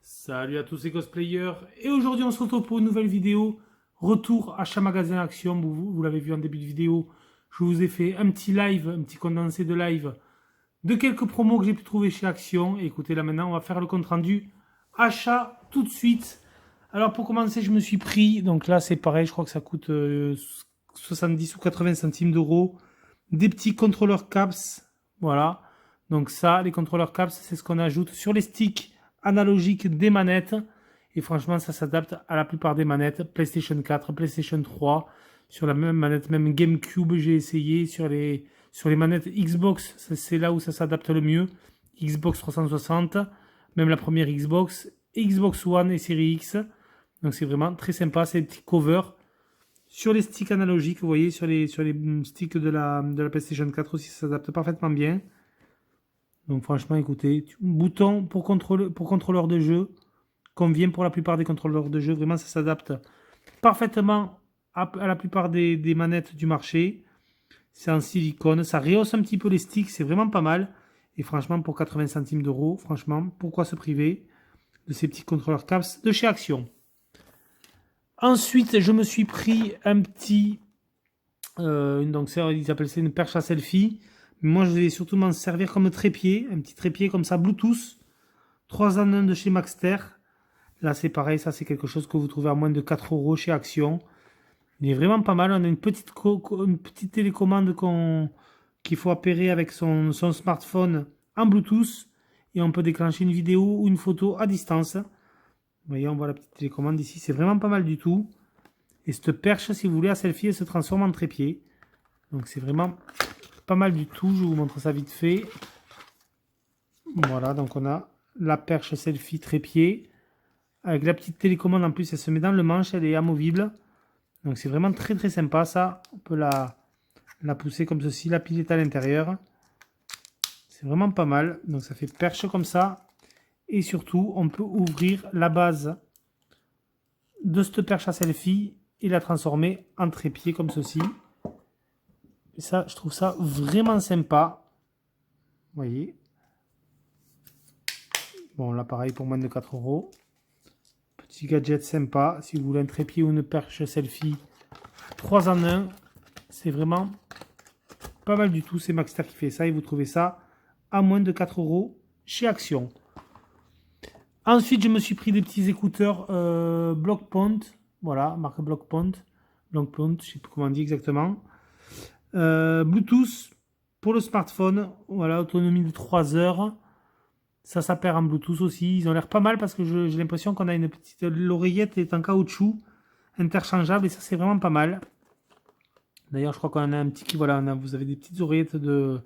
Salut à tous les cosplayers, et aujourd'hui on se retrouve pour une nouvelle vidéo, retour achat magasin Action. Vous l'avez vu en début de vidéo, je vous ai fait un petit live, un petit condensé de live de quelques promos que j'ai pu trouver chez Action. Et écoutez, là maintenant on va faire le compte rendu achat tout de suite. Alors pour commencer, je me suis pris, donc là c'est pareil, je crois que ça coûte 70 ou 80 centimes d'euros, des petits contrôleurs CAPS, voilà. Donc ça, les contrôleurs CAPS, c'est ce qu'on ajoute sur les sticks analogique des manettes, et franchement ça s'adapte à la plupart des manettes PlayStation 4, PlayStation 3, sur la même manette, même GameCube j'ai essayé, sur les manettes Xbox, c'est là où ça s'adapte le mieux, Xbox 360, même la première Xbox, Xbox One et Series X, donc c'est vraiment très sympa, ces petits covers. Sur les sticks analogiques, vous voyez, sur les sticks de la PlayStation 4 aussi, ça s'adapte parfaitement bien. Donc franchement, écoutez, bouton pour contrôleur de jeu, convient pour la plupart des contrôleurs de jeu. Vraiment, ça s'adapte parfaitement à la plupart des manettes du marché. C'est en silicone, ça rehausse un petit peu les sticks, c'est vraiment pas mal. Et franchement, pour 80 centimes d'euros, franchement, pourquoi se priver de ces petits contrôleurs CAPS de chez Action. Ensuite, je me suis pris un petit... donc ça, ils appellent ça une perche à selfie. Moi, je vais surtout m'en servir comme trépied, un petit trépied comme ça, Bluetooth, 3 en 1 de chez Maxter. Là, c'est pareil, ça, c'est quelque chose que vous trouvez à moins de 4 euros chez Action. Il est vraiment pas mal. On a une petite télécommande qu'il faut appairer avec son smartphone en Bluetooth, et on peut déclencher une vidéo ou une photo à distance. Vous voyez, on voit la petite télécommande ici, c'est vraiment pas mal du tout. Et cette perche, si vous voulez, à selfie, elle se transforme en trépied. Donc, c'est vraiment pas mal du tout. Je vous montre ça vite fait. Voilà, donc on a la perche selfie trépied avec la petite télécommande. En plus, elle se met dans le manche, elle est amovible, donc c'est vraiment très très sympa. Ça, on peut la pousser comme ceci, la pile est à l'intérieur, c'est vraiment pas mal. Donc ça fait perche comme ça, et surtout on peut ouvrir la base de cette perche à selfie et la transformer en trépied comme ceci. Et ça, je trouve ça vraiment sympa. Vous voyez. Bon, là, pareil, pour moins de 4 euros. Petit gadget sympa. Si vous voulez un trépied ou une perche selfie, 3 en 1. C'est vraiment pas mal du tout. C'est Maxter qui fait ça. Et vous trouvez ça à moins de 4 euros chez Action. Ensuite, je me suis pris des petits écouteurs Blockpoint. Voilà, marque Blockpoint. Blockpoint, je ne sais plus comment on dit exactement. Bluetooth pour le smartphone, voilà, autonomie de 3 heures. Ça perd en Bluetooth aussi. Ils ont l'air pas mal parce que j'ai l'impression qu'on a une petite... L'oreillette est en caoutchouc interchangeable, et ça c'est vraiment pas mal. D'ailleurs, je crois qu'on a un petit... Voilà, vous avez des petites oreillettes de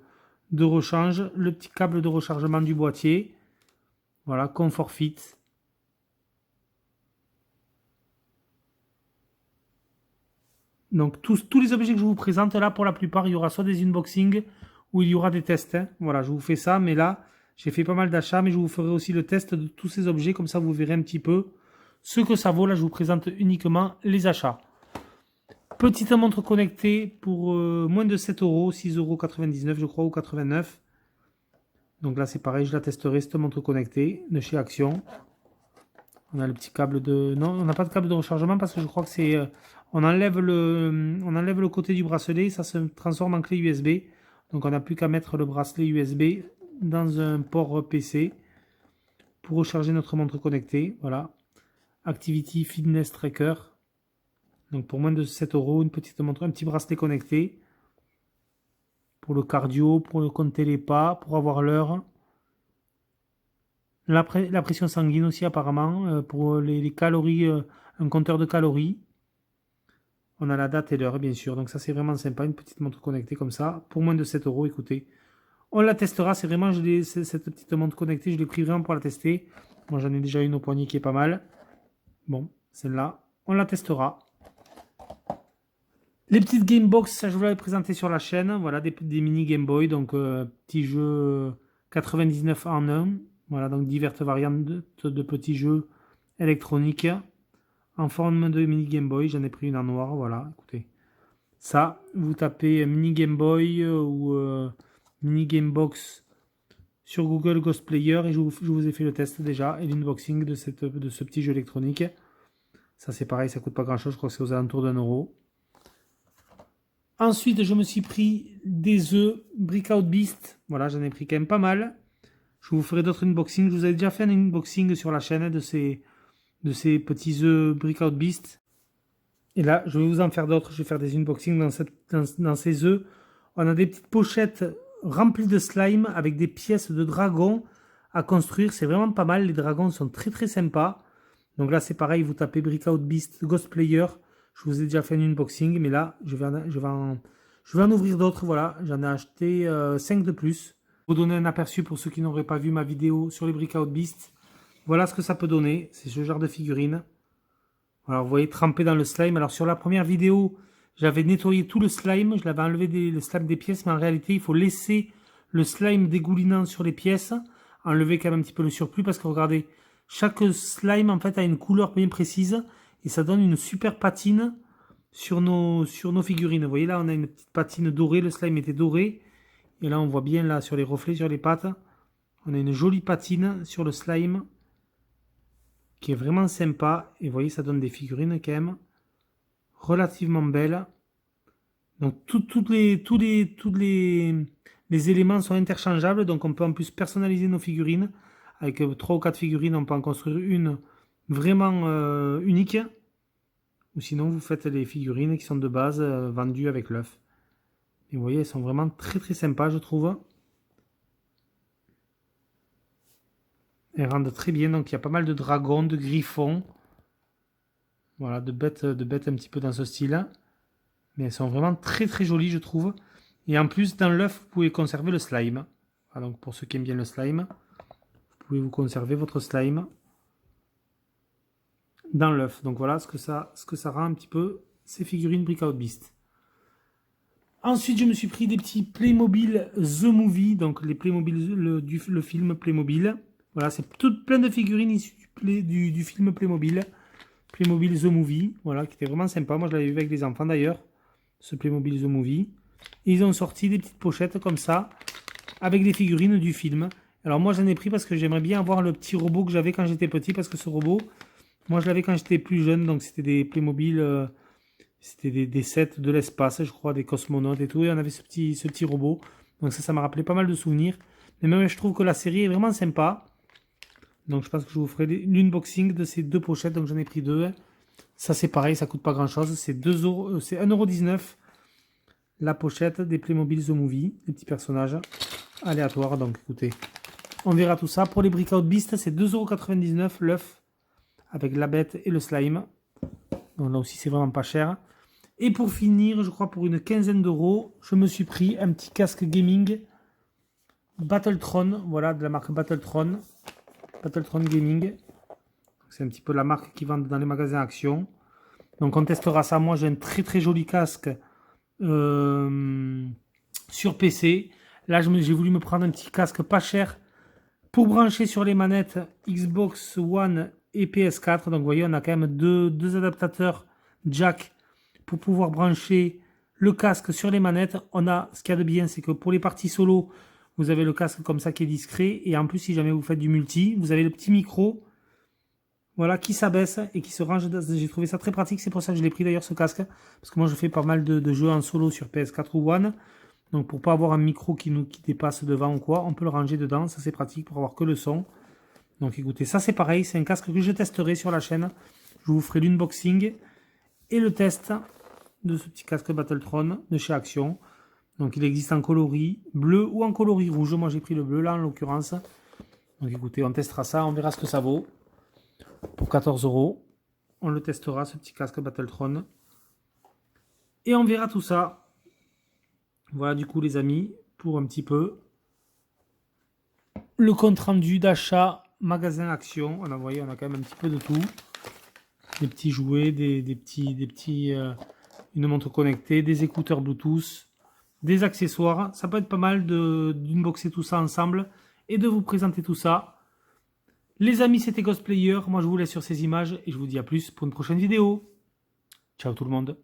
rechange. Le petit câble de rechargement du boîtier. Voilà, Comfort Fit. Donc tous les objets que je vous présente là, pour la plupart, il y aura soit des unboxings ou il y aura des tests. Hein. Voilà, je vous fais ça, mais là, j'ai fait pas mal d'achats, mais je vous ferai aussi le test de tous ces objets, comme ça vous verrez un petit peu ce que ça vaut. Là, je vous présente uniquement les achats. Petite montre connectée pour moins de 7 euros, 6,99 € je crois, ou 89. Donc là c'est pareil, je la testerai, cette montre connectée de chez Action. On a le petit câble de... Non, on n'a pas de câble de rechargement parce que je crois que c'est... on enlève le côté du bracelet, ça se transforme en clé USB. Donc on n'a plus qu'à mettre le bracelet USB dans un port PC pour recharger notre montre connectée. Voilà. Activity Fitness Tracker. Donc pour moins de 7 €, une petite montre, un petit bracelet connecté. Pour le cardio, pour le compter les pas, pour avoir l'heure. La pression sanguine aussi apparemment, pour les calories, un compteur de calories. On a la date et l'heure bien sûr, donc ça c'est vraiment sympa, une petite montre connectée comme ça, pour moins de 7 €, écoutez. On la testera, c'est vraiment, cette petite montre connectée, je l'ai pris vraiment pour la tester. Moi j'en ai déjà une au poignet qui est pas mal. Bon, celle-là, on la testera. Les petites Gamebox, ça je vous l'avais présenté sur la chaîne, voilà, des mini Game Boy, donc petit jeu 99 en 1. Voilà, donc diverses variantes de petits jeux électroniques en forme de mini Game Boy. J'en ai pris une en noir, voilà, écoutez. Ça, vous tapez mini Game Boy ou mini Game Box sur Google Ghost Player et je vous ai fait le test déjà et l'unboxing de ce petit jeu électronique. Ça c'est pareil, ça coûte pas grand chose, je crois que c'est aux alentours d'1 €. Ensuite, je me suis pris des œufs Breakout Beast. Voilà, j'en ai pris quand même pas mal. Je vous ferai d'autres unboxings. Je vous avais déjà fait un unboxing sur la chaîne de ces petits œufs Breakout Beast. Et là, je vais vous en faire d'autres. Je vais faire des unboxings dans ces œufs. On a des petites pochettes remplies de slime avec des pièces de dragon à construire. C'est vraiment pas mal. Les dragons sont très très sympas. Donc là, c'est pareil. Vous tapez Breakout Beast Ghost Player. Je vous ai déjà fait un unboxing. Mais là, je vais en ouvrir d'autres. Voilà, j'en ai acheté 5 de plus. Pour vous donner un aperçu pour ceux qui n'auraient pas vu ma vidéo sur les Breakout Beast. Voilà ce que ça peut donner. C'est ce genre de figurine. Alors vous voyez, trempé dans le slime. Alors sur la première vidéo, j'avais nettoyé tout le slime. Je l'avais enlevé le slime des pièces. Mais en réalité, il faut laisser le slime dégoulinant sur les pièces. Enlever quand même un petit peu le surplus. Parce que regardez, chaque slime en fait a une couleur bien précise. Et ça donne une super patine sur nos figurines. Vous voyez là, on a une petite patine dorée. Le slime était doré. Et là, on voit bien là sur les reflets, sur les pattes, on a une jolie patine sur le slime qui est vraiment sympa. Et vous voyez, ça donne des figurines quand même relativement belles. Donc tous les éléments sont interchangeables. Donc on peut en plus personnaliser nos figurines. Avec 3 ou 4 figurines, on peut en construire une vraiment unique. Ou sinon, vous faites les figurines qui sont de base vendues avec l'œuf. Et vous voyez, elles sont vraiment très très sympas, je trouve. Elles rendent très bien, donc il y a pas mal de dragons, de griffons. Voilà, de bêtes un petit peu dans ce style. Mais elles sont vraiment très très jolies, je trouve. Et en plus, dans l'œuf, vous pouvez conserver le slime. Voilà, donc pour ceux qui aiment bien le slime, vous pouvez vous conserver votre slime dans l'œuf. Donc voilà ce que ça rend un petit peu ces figurines Breakout Beast. Ensuite, je me suis pris des petits Playmobil The Movie, donc les Playmobil, le film Playmobil. Voilà, c'est tout plein de figurines issues du film Playmobil. Playmobil The Movie, voilà, qui était vraiment sympa. Moi, je l'avais vu avec les enfants d'ailleurs, ce Playmobil The Movie. Et ils ont sorti des petites pochettes comme ça, avec des figurines du film. Alors moi, j'en ai pris parce que j'aimerais bien avoir le petit robot que j'avais quand j'étais petit, parce que ce robot, moi, je l'avais quand j'étais plus jeune, donc c'était des Playmobil... C'était des sets de l'espace, je crois, des cosmonautes et tout. Et on avait ce petit robot. Donc ça m'a rappelé pas mal de souvenirs. Mais même, je trouve que la série est vraiment sympa. Donc je pense que je vous ferai l'unboxing de ces 2 pochettes. Donc j'en ai pris 2. Ça c'est pareil, ça coûte pas grand chose. C'est 1,19 € la pochette des Playmobil The Movie. Les petits personnages aléatoires. Donc écoutez, on verra tout ça. Pour les Breakout Beast, c'est 2,99 € l'œuf. Avec la bête et le slime. Donc là aussi c'est vraiment pas cher. Et pour finir, je crois pour une quinzaine d'euros, je me suis pris un petit casque gaming Battletron, voilà, de la marque Battletron. Battletron Gaming. C'est un petit peu la marque qui vend dans les magasins Action. Donc on testera ça. Moi j'ai un très très joli casque sur PC. Là j'ai voulu me prendre un petit casque pas cher pour brancher sur les manettes Xbox One et PS4. Donc vous voyez, on a quand même deux adaptateurs jack pour pouvoir brancher le casque sur les manettes. On a, ce qu'il y a de bien, c'est que pour les parties solo, Vous avez le casque comme ça qui est discret. Et en plus, si jamais vous faites du multi, vous avez le petit micro, voilà, qui s'abaisse et qui se range. J'ai trouvé ça très pratique. C'est pour ça que je l'ai pris d'ailleurs, ce casque. Parce que moi, je fais pas mal de jeux en solo sur PS4 ou One. Donc, pour pas avoir un micro qui dépasse devant ou quoi, on peut le ranger dedans. Ça, c'est pratique pour avoir que le son. Donc, écoutez, ça, c'est pareil. C'est un casque que je testerai sur la chaîne. Je vous ferai l'unboxing et le test de ce petit casque Battletron de chez Action. Donc, il existe en coloris bleu ou en coloris rouge. Moi, j'ai pris le bleu là, en l'occurrence. Donc, écoutez, on testera ça. On verra ce que ça vaut. Pour 14 €. On le testera, ce petit casque Battletron. Et on verra tout ça. Voilà, du coup, les amis, pour un petit peu le compte rendu d'achat magasin Action. On a, voyez, on a quand même un petit peu de tout. Des petits jouets, une montre connectée, des écouteurs Bluetooth, des accessoires. Ça peut être pas mal d'unboxer tout ça ensemble et de vous présenter tout ça. Les amis, c'était Ghostplayer. Moi, je vous laisse sur ces images et je vous dis à plus pour une prochaine vidéo. Ciao tout le monde.